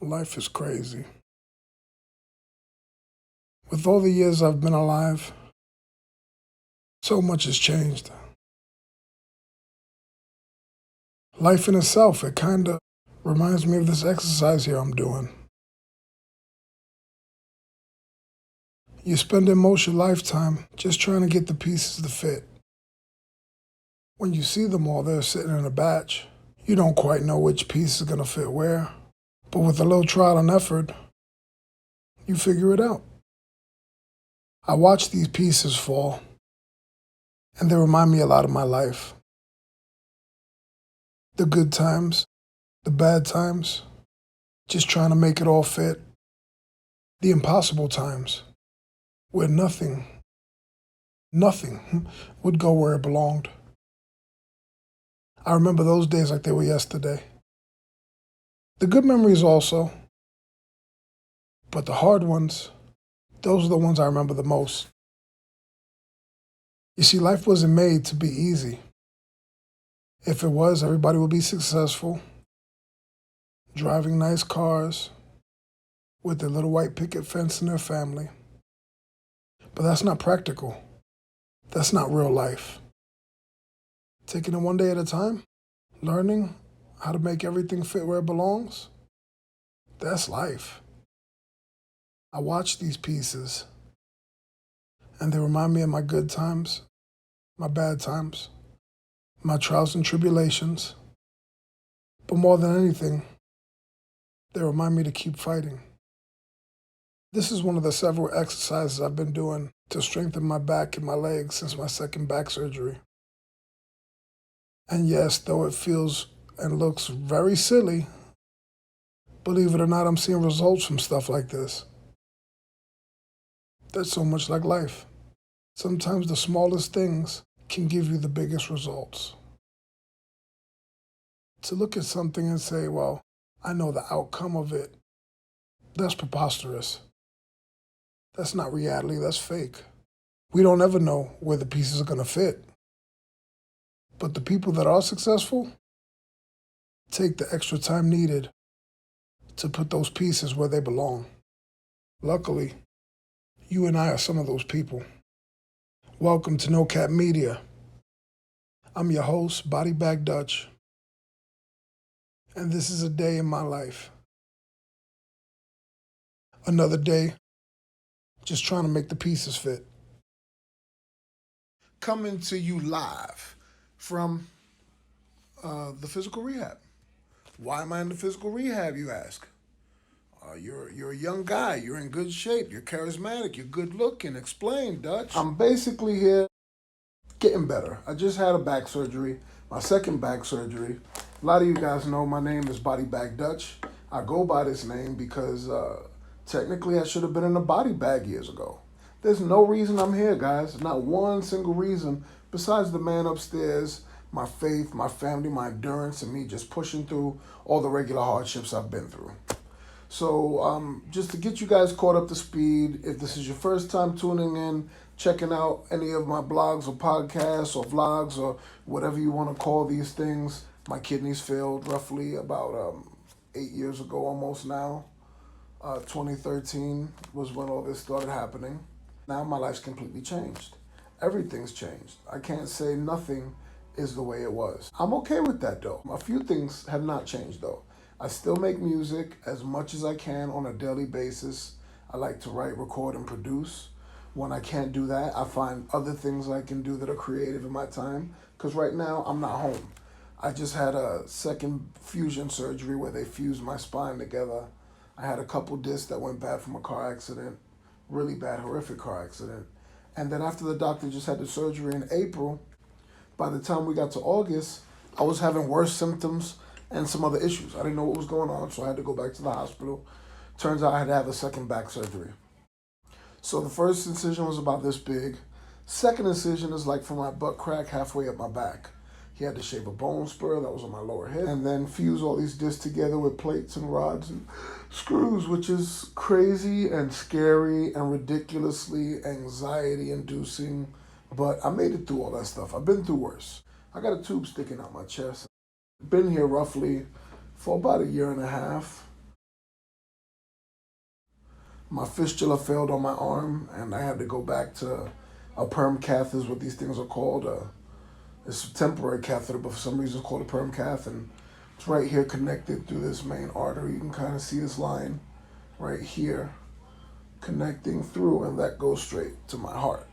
Life is crazy. With all the years I've been alive, so much has changed. Life in itself, it kind of reminds me of this exercise here I'm doing. You spend most your lifetime just trying to get the pieces to fit. When you see them all there sitting in a batch, you don't quite know which piece is going to fit where. But with a little trial and effort, you figure it out. I watch these pieces fall, and they remind me a lot of my life. The good times, the bad times, just trying to make it all fit. The impossible times, where nothing would go where it belonged. I remember those days like they were yesterday. The good memories also, but the hard ones, those are the ones I remember the most. You see, life wasn't made to be easy. If it was, everybody would be successful, driving nice cars, with their little white picket fence and their family. But that's not practical. That's not real life. Taking it one day at a time, learning how to make everything fit where it belongs, that's life. I watch these pieces, and they remind me of my good times, my bad times, my trials and tribulations. But more than anything, they remind me to keep fighting. This is one of the several exercises I've been doing to strengthen my back and my legs since my second back surgery. And yes, though it feels and looks very silly, believe it or not, I'm seeing results from stuff like this. That's so much like life. Sometimes the smallest things can give you the biggest results. To look at something and say, well, I know the outcome of it, that's preposterous. That's not reality, that's fake. We don't ever know where the pieces are going to fit. But the people that are successful take the extra time needed to put those pieces where they belong. Luckily, you and I are some of those people. Welcome to No Cap Media. I'm your host, Body Bag Dutch, and this is a day in my life. Another day, just trying to make the pieces fit. Coming to you live from the physical rehab. Why am I in the physical rehab, you ask? You're a young guy. You're in good shape. You're charismatic. You're good looking. Explain, Dutch. I'm basically here getting better. I just had a back surgery, my second back surgery. A lot of you guys know my name is Body Bag Dutch. I go by this name because technically I should have been in a body bag years ago. There's no reason I'm here, guys. Not one single reason besides the man upstairs, my faith, my family, my endurance, and me just pushing through all the regular hardships I've been through. So just to get you guys caught up to speed, if this is your first time tuning in, checking out any of my blogs or podcasts or vlogs or whatever you want to call these things, my kidneys failed roughly about 8 years ago almost now. 2013 was when all this started happening. Now my life's completely changed. Everything's changed. I can't say nothing is the way it was. I'm okay with that though. A few things have not changed though. I still make music as much as I can on a daily basis. I like to write, record, and produce. When I can't do that, I find other things I can do that are creative in my time. Because right now, I'm not home. I just had a second fusion surgery where they fused my spine together. I had a couple discs that went bad from a car accident. Really bad, horrific car accident. And then after the doctor just had the surgery in April, by the time we got to August, I was having worse symptoms and some other issues. I didn't know what was going on, so I had to go back to the hospital. Turns out I had to have a second back surgery. So the first incision was about this big. Second incision is like from my butt crack halfway up my back. He had to shave a bone spur that was on my lower hip and then fuse all these discs together with plates and rods and screws, which is crazy and scary and ridiculously anxiety inducing. But I made it through all that stuff. I've been through worse. I got a tube sticking out my chest. Been here roughly for about a year and a half. My fistula failed on my arm, and I had to go back to a perm cath is what these things are called. It's a temporary catheter, but for some reason it's called a perm cath, and it's right here connected through this main artery. You can kind of see this line right here connecting through, and that goes straight to my heart.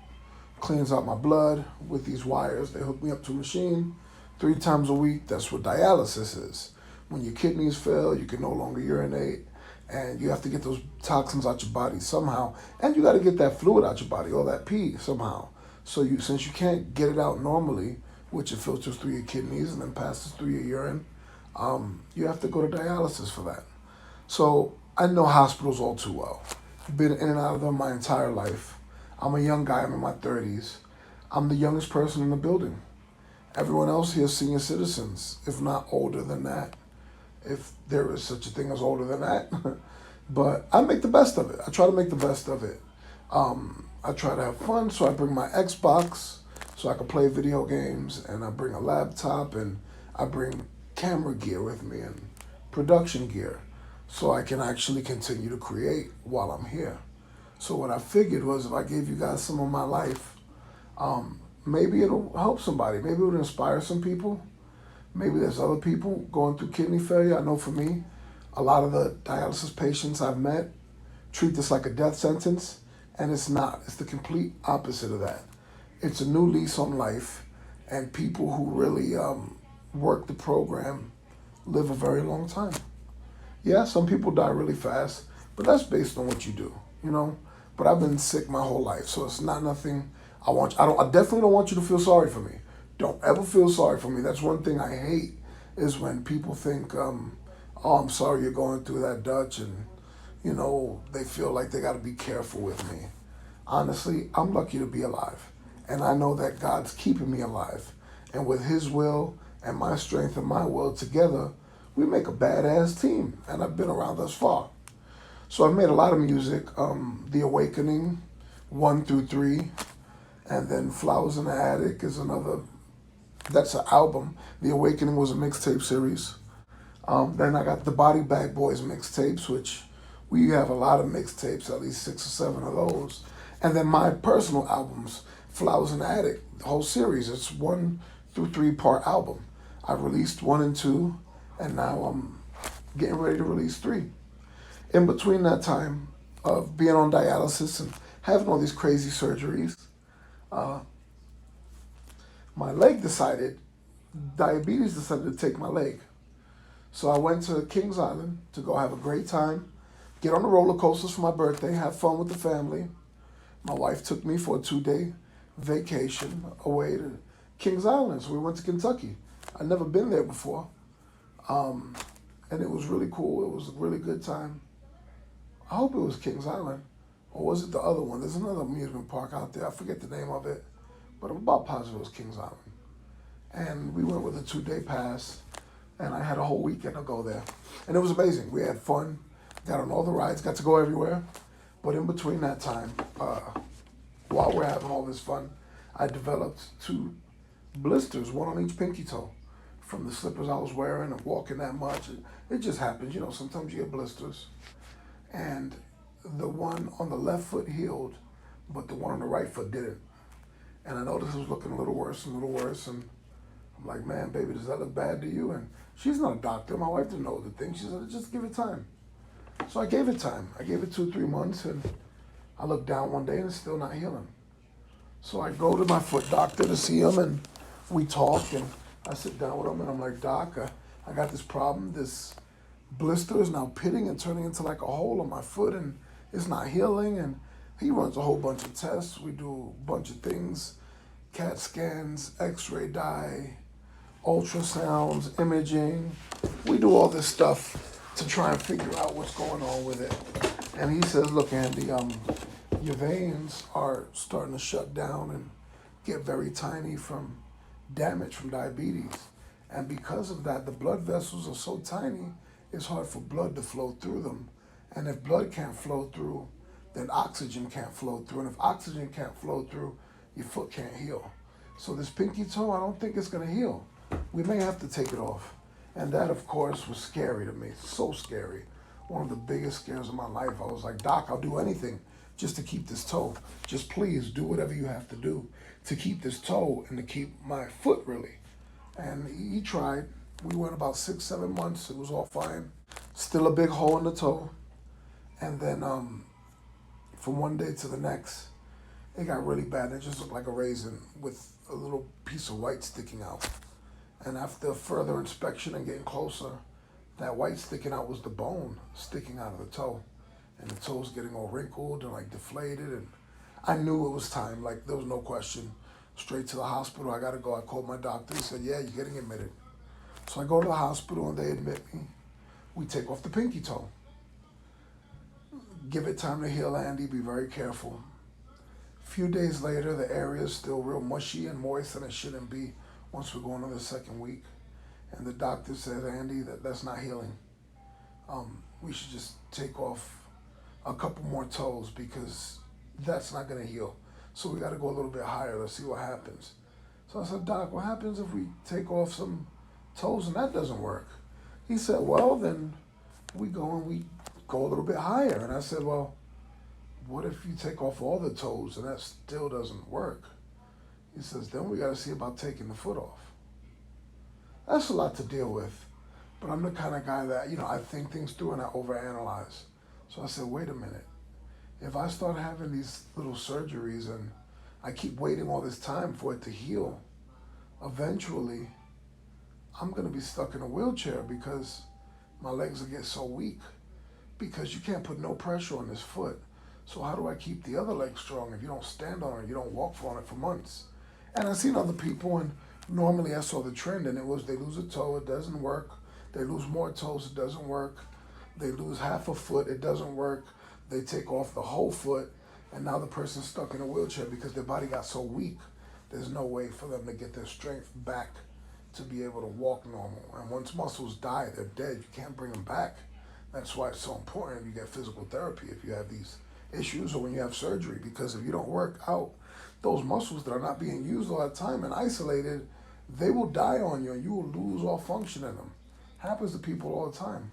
Cleans out my blood with these wires. They hook me up to a machine 3 times a week. That's what dialysis is. When your kidneys fail, you can no longer urinate, and you have to get those toxins out your body somehow, and you got to get that fluid out your body, all that pee somehow. So since you can't get it out normally, which it filters through your kidneys and then passes through your urine, you have to go to dialysis for that. So I know hospitals all too well. I've been in and out of them my entire life. I'm a young guy, I'm in my 30s. I'm the youngest person in the building. Everyone else here is senior citizens, if not older than that, if there is such a thing as older than that. But I make the best of it. I try to make the best of it. I try to have fun, so I bring my Xbox so I can play video games, and I bring a laptop, and I bring camera gear with me and production gear so I can actually continue to create while I'm here. So what I figured was if I gave you guys some of my life, maybe it'll help somebody. Maybe it'll inspire some people. Maybe there's other people going through kidney failure. I know for me, a lot of the dialysis patients I've met treat this like a death sentence, and it's not. It's the complete opposite of that. It's a new lease on life, and people who really work the program live a very long time. Yeah, some people die really fast, but that's based on what you do, you know? But I've been sick my whole life, so it's not nothing I definitely don't want you to feel sorry for me. Don't ever feel sorry for me. That's one thing I hate is when people think, oh, I'm sorry you're going through that, Dutch, and, you know, they feel like they got to be careful with me. Honestly, I'm lucky to be alive, and I know that God's keeping me alive. And with His will and my strength and my will together, we make a badass team, and I've been around thus far. So I've made a lot of music. The Awakening, 1 through 3, and then Flowers in the Attic is another. That's an album. The Awakening was a mixtape series. Then I got the Body Bag Boys mixtapes, which we have a lot of mixtapes, at least 6 or 7 of those. And then my personal albums, Flowers in the Attic, the whole series. It's 1 through 3 part album. I released 1 and 2, and now I'm getting ready to release 3. In between that time of being on dialysis and having all these crazy surgeries, my leg diabetes decided to take my leg. So I went to Kings Island to go have a great time, get on the roller coasters for my birthday, have fun with the family. My wife took me for a 2-day vacation away to Kings Island. So we went to Kentucky. I'd never been there before. And it was really cool. It was a really good time. I hope it was Kings Island. Or was it the other one? There's another amusement park out there. I forget the name of it. But I'm about positive it was Kings Island. And we went with a 2-day pass. And I had a whole weekend to go there. And it was amazing. We had fun. Got on all the rides. Got to go everywhere. But in between that time, while we're having all this fun, I developed 2 blisters, 1 on each pinky toe, from the slippers I was wearing and walking that much. It just happens, you know, sometimes you get blisters. And the one on the left foot healed, but the one on the right foot didn't. And I noticed it was looking a little worse, and I'm like, man, baby, does that look bad to you? And she's not a doctor. My wife didn't know the thing. She said, just give it time. So I gave it time. I gave it 2 or 3 months, and I looked down one day and it's still not healing. So I go to my foot doctor to see him, and we talk, and I sit down with him, and I'm like, Doc, I got this problem. This blister is now pitting and turning into like a hole on my foot, and it's not healing. And he runs a whole bunch of tests. We do a bunch of things, CAT scans, x-ray dye, ultrasounds, imaging. We do all this stuff to try and figure out what's going on with it. And he says, look, Andy, your veins are starting to shut down and get very tiny from damage from diabetes. And because of that, the blood vessels are so tiny, it's hard for blood to flow through them. And if blood can't flow through, then oxygen can't flow through. And if oxygen can't flow through, your foot can't heal. So this pinky toe, I don't think it's gonna heal. We may have to take it off. And that, of course, was scary to me, so scary. one of the biggest scares of my life. I was like, Doc, I'll do anything just to keep this toe. Just please do whatever you have to do to keep this toe and to keep my foot really. And he tried. We went about 6, 7 months. It was all fine. Still a big hole in the toe. And then from one day to the next, it got really bad. It just looked like a raisin with a little piece of white sticking out. And after further inspection and getting closer, that white sticking out was the bone sticking out of the toe. And the toe was getting all wrinkled and like deflated. And I knew it was time. Like, there was no question. Straight to the hospital. I got to go. I called my doctor. He said, yeah, you're getting admitted. So I go to the hospital and they admit me. We take off the pinky toe. Give it time to heal, Andy. Be very careful. A few days later, the area is still real mushy and moist, and it shouldn't be once we go into the second week. And the doctor said, Andy, that's not healing. We should just take off a couple more toes because that's not going to heal. So we got to go a little bit higher. Let's see what happens. So I said, Doc, what happens if we take off some toes and that doesn't work? He said, well, then we go a little bit higher. And I said, well, what if you take off all the toes and that still doesn't work? He says, then we got to see about taking the foot off. That's a lot to deal with. But I'm the kind of guy that, I think things through and I overanalyze. So I said, wait a minute. If I start having these little surgeries and I keep waiting all this time for it to heal, eventually I'm going to be stuck in a wheelchair because my legs will get so weak because you can't put no pressure on this foot. So how do I keep the other leg strong if you don't stand on it, you don't walk on it for months? And I've seen other people, and normally I saw the trend, and it was they lose a toe, it doesn't work. They lose more toes, it doesn't work. They lose half a foot, it doesn't work. They take off the whole foot, and now the person's stuck in a wheelchair because their body got so weak. There's no way for them to get their strength back to be able to walk normal. And once muscles die, they're dead. You can't bring them back. That's why it's so important if you get physical therapy, if you have these issues or when you have surgery, because if you don't work out those muscles that are not being used all the time and isolated, they will die on you and you will lose all function in them. Happens to people all the time.